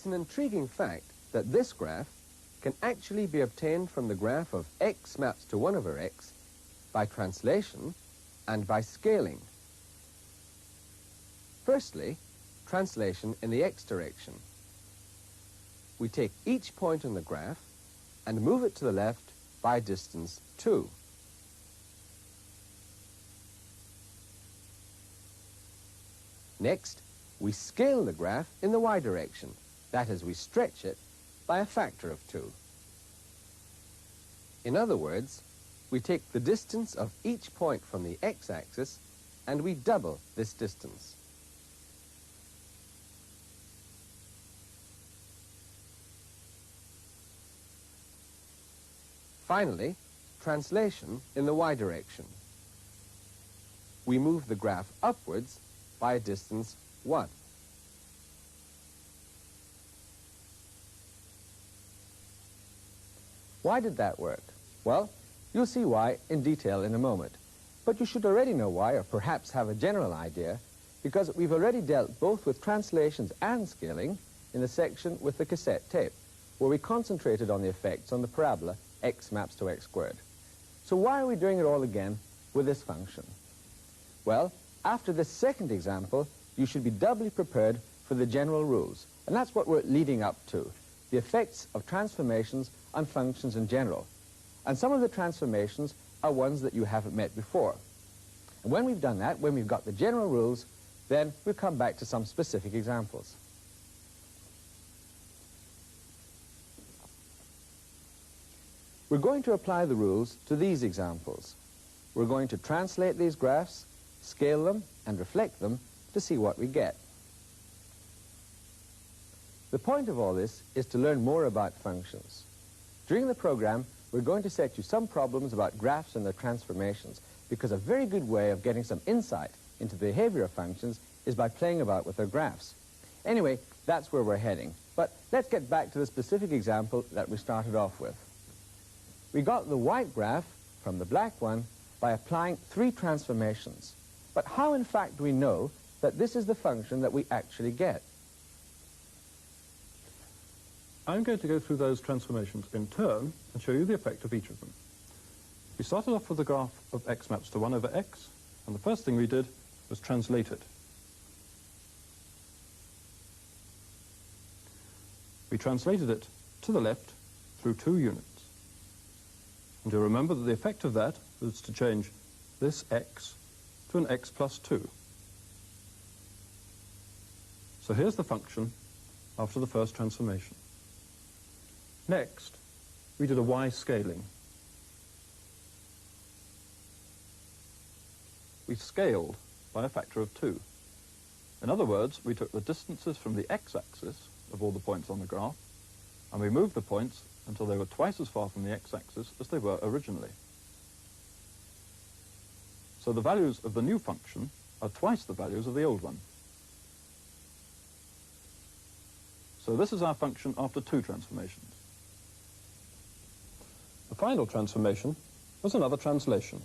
It's an intriguing fact that this graph can actually be obtained from the graph of x maps to 1 over x by translation and by scaling. Firstly, translation in the x direction. We take each point on the graph and move it to the left by distance 2. Next, we scale the graph in the y direction. That is, we stretch it by a factor of 2. In other words, we take the distance of each point from the x-axis and we double this distance. Finally, translation in the y direction. We move the graph upwards by a distance 1. Why did that work? Well, you'll see why in detail in a moment. But you should already know why, or perhaps have a general idea, because we've already dealt both with translations and scaling in the section with the cassette tape, where we concentrated on the effects on the parabola x maps to x squared. So why are we doing it all again with this function? Well, after this second example, you should be doubly prepared for the general rules. And that's what we're leading up to, the effects of transformations on functions in general. And some of the transformations are ones that you haven't met before. And when we've done that, when we've got the general rules, then we'll come back to some specific examples. We're going to apply the rules to these examples. We're going to translate these graphs, scale them, and reflect them to see what we get. The point of all this is to learn more about functions. During the program, we're going to set you some problems about graphs and their transformations, because a very good way of getting some insight into the behavior of functions is by playing about with their graphs. Anyway, that's where we're heading. But let's get back to the specific example that we started off with. We got the white graph from the black one by applying 3 transformations. But how, in fact, do we know that this is the function that we actually get? I'm going to go through those transformations in turn and show you the effect of each of them. We started off with the graph of x maps to 1 over x, and the first thing we did was translate it. We translated it to the left through 2 units. And you'll remember that the effect of that was to change this x to an x plus 2. So here's the function after the first transformation. Next, we did a y scaling. We scaled by a factor of 2. In other words, we took the distances from the x-axis of all the points on the graph, and we moved the points until they were twice as far from the x-axis as they were originally. So the values of the new function are twice the values of the old one. So this is our function after 2 transformations. The final transformation was another translation.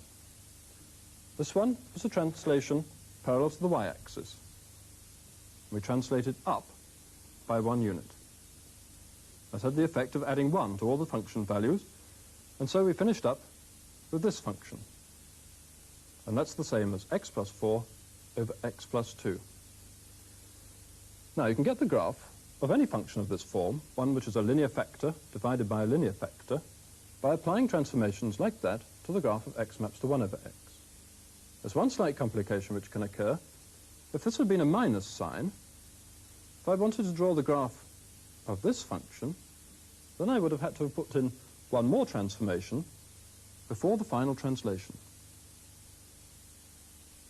This one was a translation parallel to the y-axis. We translated up by 1 unit. That had the effect of adding 1 to all the function values, and so we finished up with this function. And that's the same as x plus 4 over x plus 2. Now you can get the graph of any function of this form, one which is a linear factor divided by a linear factor, by applying transformations like that to the graph of x maps to 1 over x. There's one slight complication which can occur. If this had been a minus sign, if I wanted to draw the graph of this function, then I would have had to have put in one more transformation before the final translation.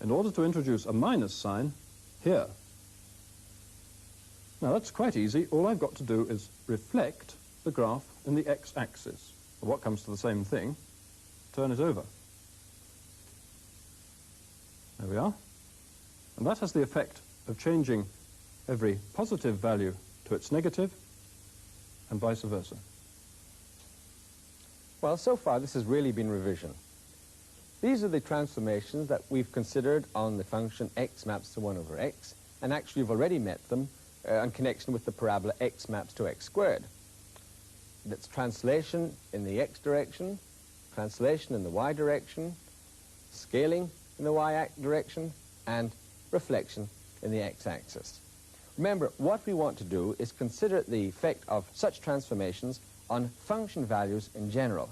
In order to introduce a minus sign here. Now that's quite easy. All I've got to do is reflect the graph in the x-axis, or what comes to the same thing, turn it over. There we are. And that has the effect of changing every positive value to its negative, and vice versa. Well, so far this has really been revision. These are the transformations that we've considered on the function x maps to 1 over x, and actually you've already met them in connection with the parabola x maps to x squared. That's translation in the x direction, translation in the y direction, scaling in the y direction, and reflection in the x-axis. Remember, what we want to do is consider the effect of such transformations on function values in general.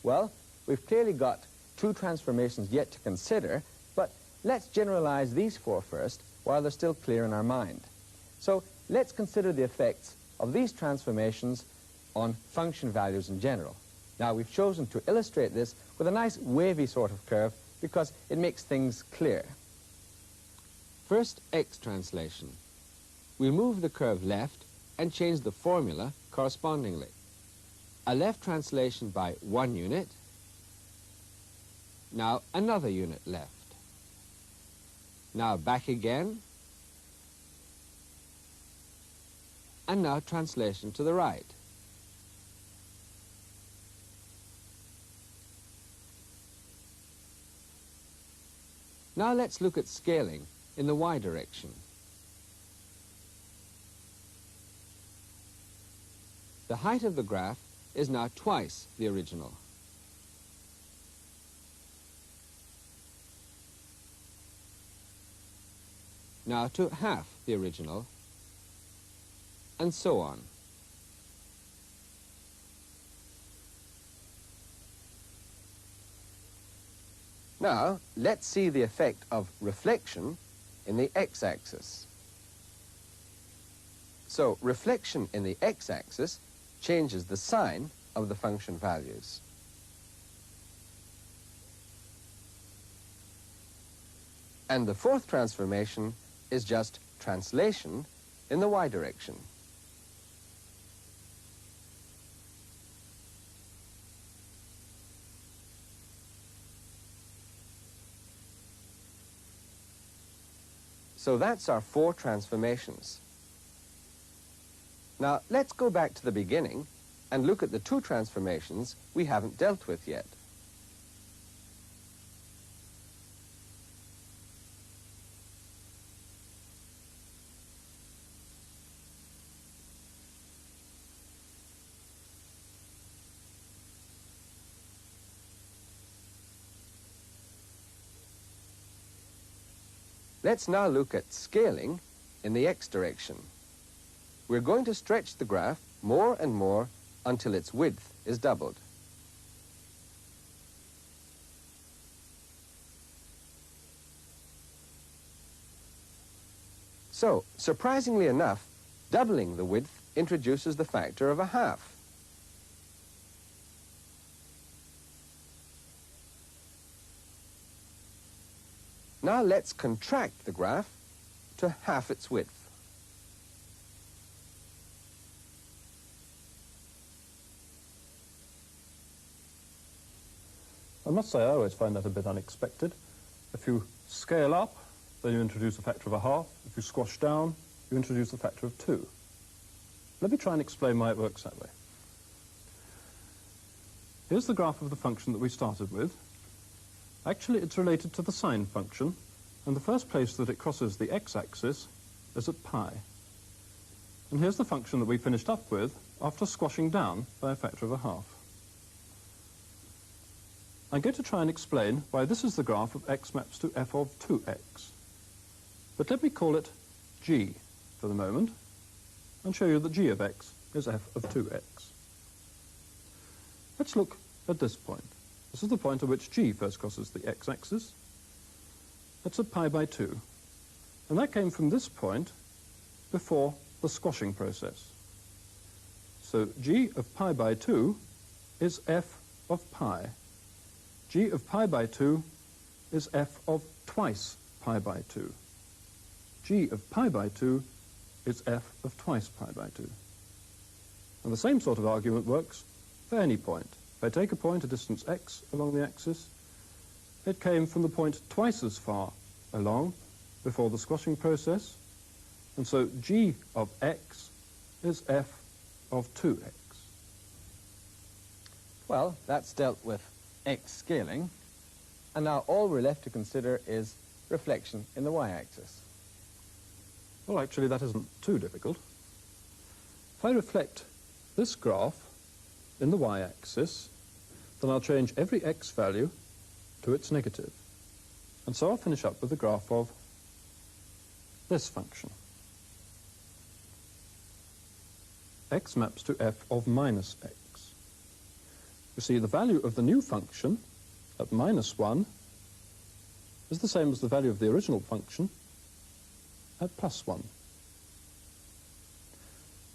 Well, we've clearly got two transformations yet to consider, but let's generalize these four first while they're still clear in our mind. So let's consider the effects of these transformations on function values in general. Now, we've chosen to illustrate this with a nice wavy sort of curve because it makes things clear. First, x translation. We'll move the curve left and change the formula correspondingly. A left translation by 1 unit. Now another unit left. Now back again. And now translation to the right. Now let's look at scaling in the y direction. The height of the graph is now twice the original. Now to half the original, and so on. Now, let's see the effect of reflection in the x-axis. So, reflection in the x-axis changes the sign of the function values. And the fourth transformation is just translation in the y direction. So that's our four transformations. Now, let's go back to the beginning and look at the two transformations we haven't dealt with yet. Let's now look at scaling in the x direction. We're going to stretch the graph more and more until its width is doubled. So, surprisingly enough, doubling the width introduces the factor of a half. Now let's contract the graph to half its width. I must say I always find that a bit unexpected. If you scale up, then you introduce a factor of a half. If you squash down, you introduce a factor of 2. Let me try and explain why it works that way. Here's the graph of the function that we started with. Actually, it's related to the sine function, and the first place that it crosses the x-axis is at pi. And here's the function that we finished up with after squashing down by a factor of a half. I'm going to try and explain why this is the graph of x maps to f of 2x. But let me call it g for the moment, and show you that g of x is f of 2x. Let's look at this point. This is the point at which g first crosses the x-axis. That's at pi by 2. And that came from this point before the squashing process. So g of pi by 2 is f of pi. G of pi by 2 is f of twice pi by 2. G of pi by 2 is f of twice pi by 2. And the same sort of argument works for any point. If I take a point a distance x along the axis, it came from the point twice as far along before the squashing process, and so g of x is f of 2x. Well, that's dealt with x scaling, and now all we're left to consider is reflection in the y-axis. Well, actually, that isn't too difficult. If I reflect this graph in the y-axis, then I'll change every x value to its negative. And so I'll finish up with the graph of this function. X maps to f of minus x. You see, the value of the new function at minus 1 is the same as the value of the original function at plus 1.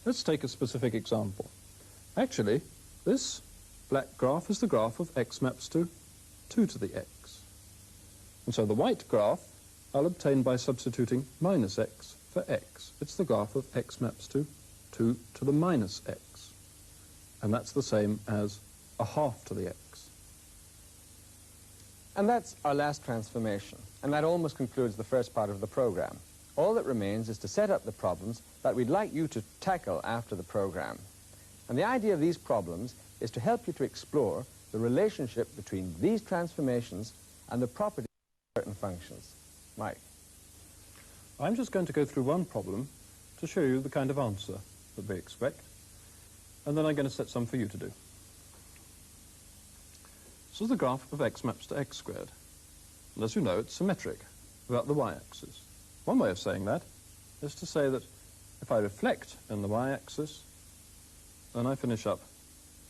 Let's take a specific example. Actually, this black graph is the graph of x maps to 2 to the x. And so the white graph I'll obtain by substituting minus x for x. It's the graph of x maps to 2 to the minus x. And that's the same as a half to the x. And that's our last transformation, and that almost concludes the first part of the program. All that remains is to set up the problems that we'd like you to tackle after the program. And the idea of these problems is to help you to explore the relationship between these transformations and the properties of certain functions. Mike. I'm just going to go through one problem to show you the kind of answer that we expect, and then I'm going to set some for you to do. This is the graph of x maps to x squared. And as you know, it's symmetric about the y-axis. One way of saying that is to say that if I reflect in the y-axis, then I finish up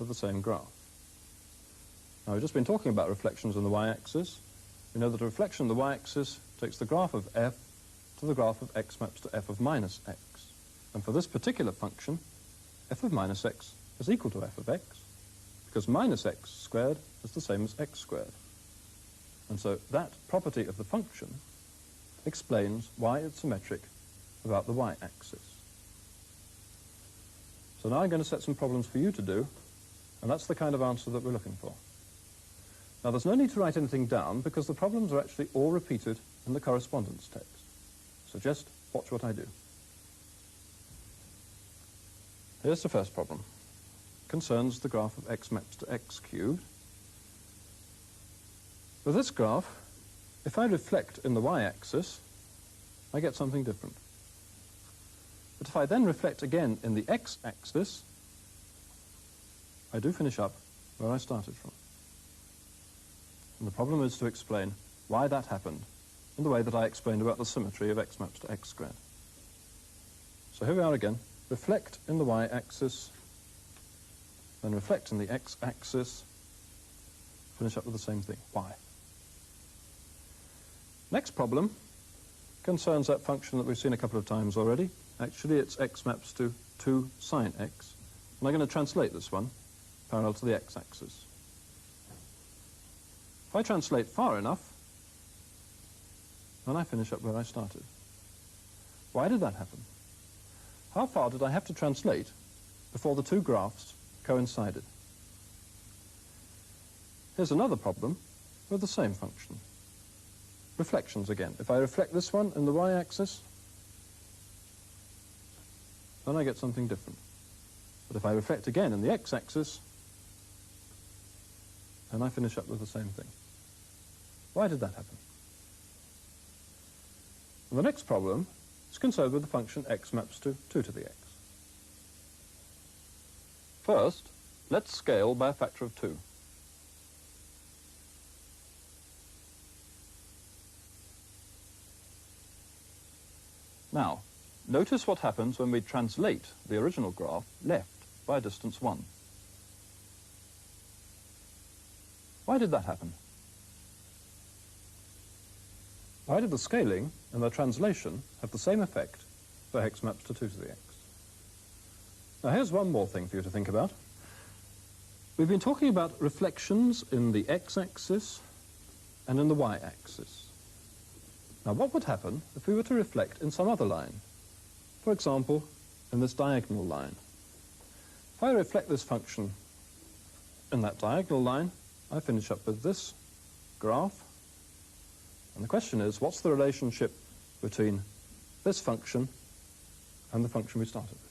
with the same graph. Now, we've just been talking about reflections in the y-axis. We know that a reflection in the y-axis takes the graph of f to the graph of x maps to f of minus x. And for this particular function, f of minus x is equal to f of x, because minus x squared is the same as x squared. And so that property of the function explains why it's symmetric about the y-axis. So now I'm going to set some problems for you to do, and that's the kind of answer that we're looking for. Now, there's no need to write anything down because the problems are actually all repeated in the correspondence text. So just watch what I do. Here's the first problem. It concerns the graph of x maps to x cubed. With this graph, if I reflect in the y-axis, I get something different. But if I then reflect again in the x-axis, I do finish up where I started from. And the problem is to explain why that happened in the way that I explained about the symmetry of x maps to x squared. So here we are again. Reflect in the y-axis, then reflect in the x-axis, finish up with the same thing. Why? Next problem concerns that function that we've seen a couple of times already. Actually, it's x maps to 2 sine x. And I'm going to translate this one parallel to the x-axis. If I translate far enough, then I finish up where I started. Why did that happen? How far did I have to translate before the two graphs coincided? Here's another problem with the same function. Reflections again. If I reflect this one in the y-axis, then I get something different. But if I reflect again in the x-axis, then I finish up with the same thing. Why did that happen? And the next problem is concerned with the function x maps to 2 to the x. First, let's scale by a factor of 2. Now, notice what happens when we translate the original graph left by a distance 1. Why did that happen? Why did the scaling and the translation have the same effect for x maps to 2 to the x? Now, here's one more thing for you to think about. We've been talking about reflections in the x-axis and in the y-axis. Now, what would happen if we were to reflect in some other line? For example, in this diagonal line. If I reflect this function in that diagonal line, I finish up with this graph. And the question is, what's the relationship between this function and the function we started with?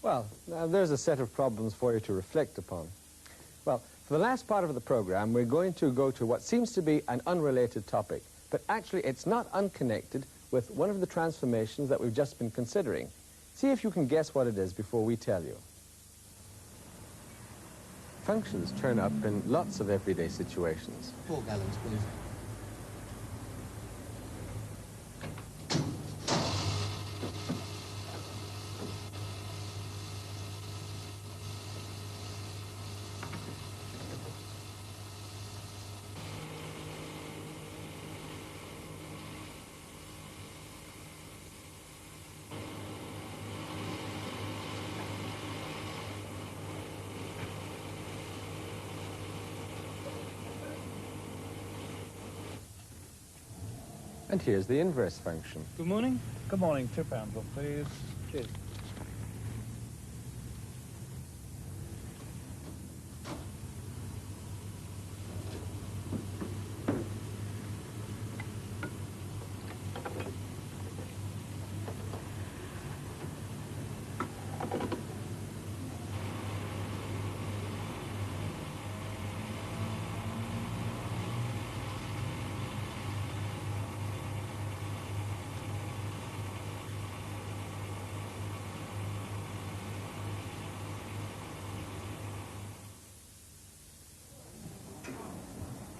Well, now there's a set of problems for you to reflect upon. Well, for the last part of the program, we're going to go to what seems to be an unrelated topic, but actually it's not unconnected with one of the transformations that we've just been considering. See if you can guess what it is before we tell you. Functions turn up in lots of everyday situations. 4 gallons, please. And here's the inverse function. Good morning. Good morning. £2 off, please. Cheers.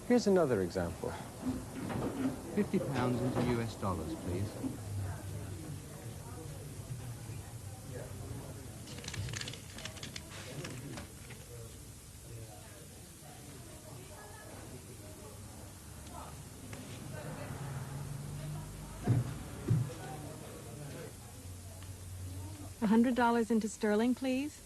Here's another example. £50 into US dollars, please. $100 into sterling, please.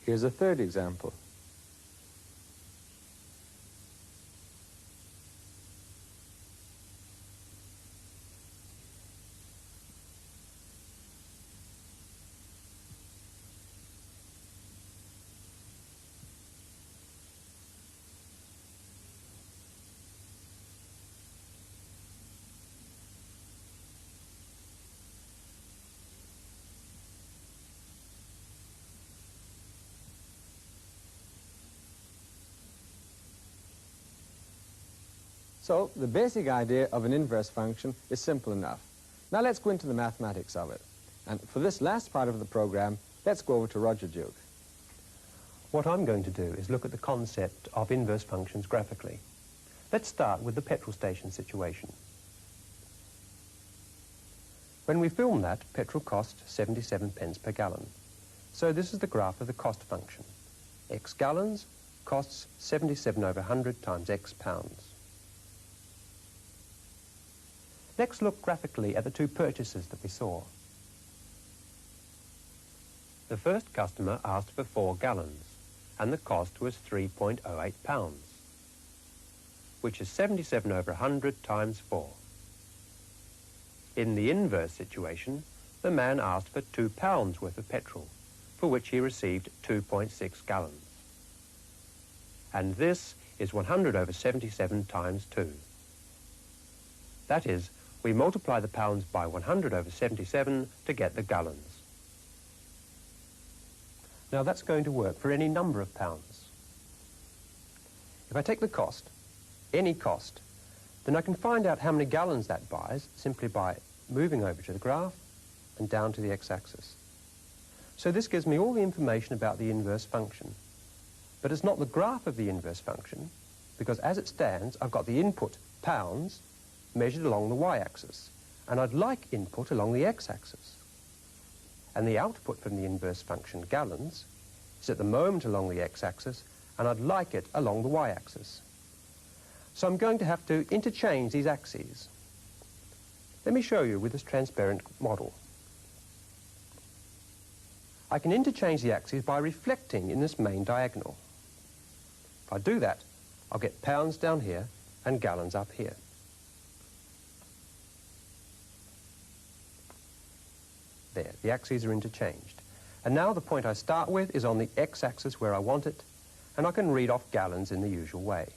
Here's a third example. So the basic idea of an inverse function is simple enough. Now let's go into the mathematics of it. And for this last part of the program, let's go over to Roger Duke. What I'm going to do is look at the concept of inverse functions graphically. Let's start with the petrol station situation. When we filmed that, petrol cost 77 pence per gallon. So this is the graph of the cost function. X gallons costs 77 over 100 times X pounds. Next, look graphically at the two purchases that we saw. The first customer asked for 4 gallons, and the cost was £3.08, which is 77 over 100 times 4. In the inverse situation, the man asked for £2 worth of petrol, for which he received 2.6 gallons. And this is 100 over 77 times 2. That is, we multiply the pounds by 100 over 77 to get the gallons. Now that's going to work for any number of pounds. If I take the cost, any cost, then I can find out how many gallons that buys simply by moving over to the graph and down to the x-axis. So this gives me all the information about the inverse function. But it's not the graph of the inverse function, because as it stands, I've got the input, pounds, measured along the y-axis, and I'd like input along the x-axis. And the output from the inverse function, gallons, is at the moment along the x-axis, and I'd like it along the y-axis. So I'm going to have to interchange these axes. Let me show you with this transparent model. I can interchange the axes by reflecting in this main diagonal. If I do that, I'll get pounds down here and gallons up here. There, the axes are interchanged. And now the point I start with is on the x-axis where I want it, and I can read off gallons in the usual way.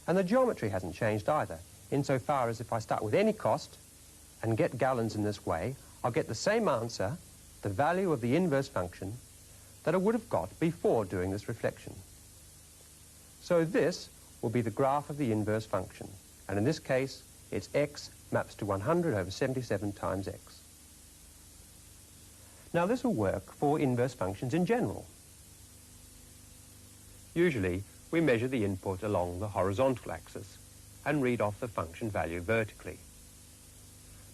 And the geometry hasn't changed either, insofar as if I start with any cost, and get gallons in this way, I'll get the same answer, the value of the inverse function, that I would have got before doing this reflection. So this will be the graph of the inverse function. And in this case, it's x maps to 100 over 77 times x. Now this will work for inverse functions in general. Usually, we measure the input along the horizontal axis and read off the function value vertically.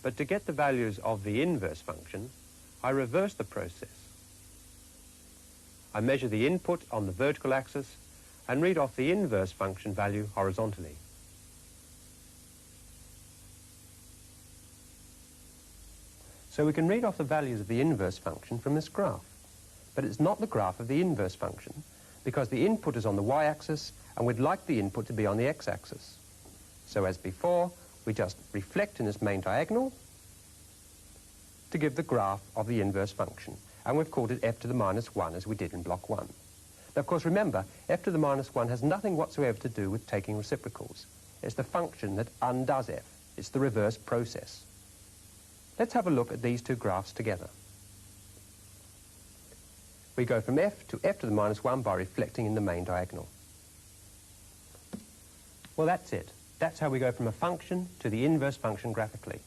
But to get the values of the inverse function, I reverse the process. I measure the input on the vertical axis and read off the inverse function value horizontally. So we can read off the values of the inverse function from this graph. But it's not the graph of the inverse function, because the input is on the y-axis and we'd like the input to be on the x-axis. So as before, we just reflect in this main diagonal to give the graph of the inverse function. And we've called it f to the minus 1 as we did in block 1. Now, of course, remember, f to the minus 1 has nothing whatsoever to do with taking reciprocals. It's the function that undoes f. It's the reverse process. Let's have a look at these two graphs together. We go from f to the minus 1 by reflecting in the main diagonal. Well, that's it. That's how we go from a function to the inverse function graphically.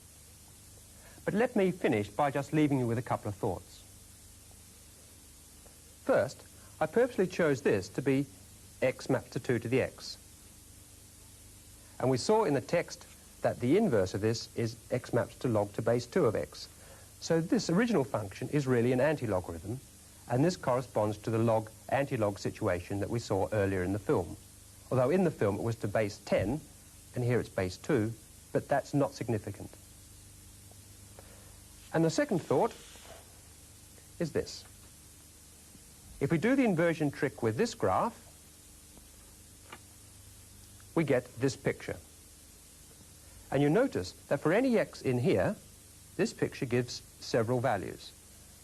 But let me finish by just leaving you with a couple of thoughts. First, I purposely chose this to be x maps to 2 to the x. And we saw in the text that the inverse of this is x maps to log to base 2 of x. So this original function is really an anti-logarithm, and this corresponds to the log-anti-log situation that we saw earlier in the film. Although in the film it was to base 10, and here it's base 2, but that's not significant. And the second thought is this. If we do the inversion trick with this graph, we get this picture. And you notice that for any x in here, this picture gives several values.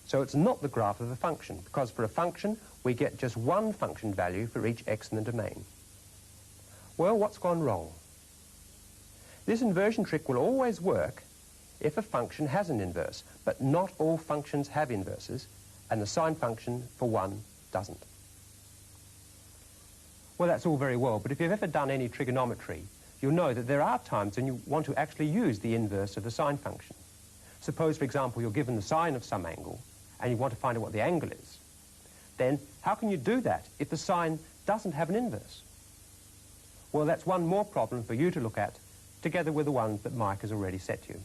So it's not the graph of a function, because for a function, we get just one function value for each x in the domain. Well, what's gone wrong? This inversion trick will always work if a function has an inverse, but not all functions have inverses, and the sine function for one doesn't. Well, that's all very well, but if you've ever done any trigonometry, you'll know that there are times when you want to actually use the inverse of the sine function. Suppose, for example, you're given the sine of some angle, and you want to find out what the angle is. Then, how can you do that if the sine doesn't have an inverse? Well, that's one more problem for you to look at, together with the ones that Mike has already set you.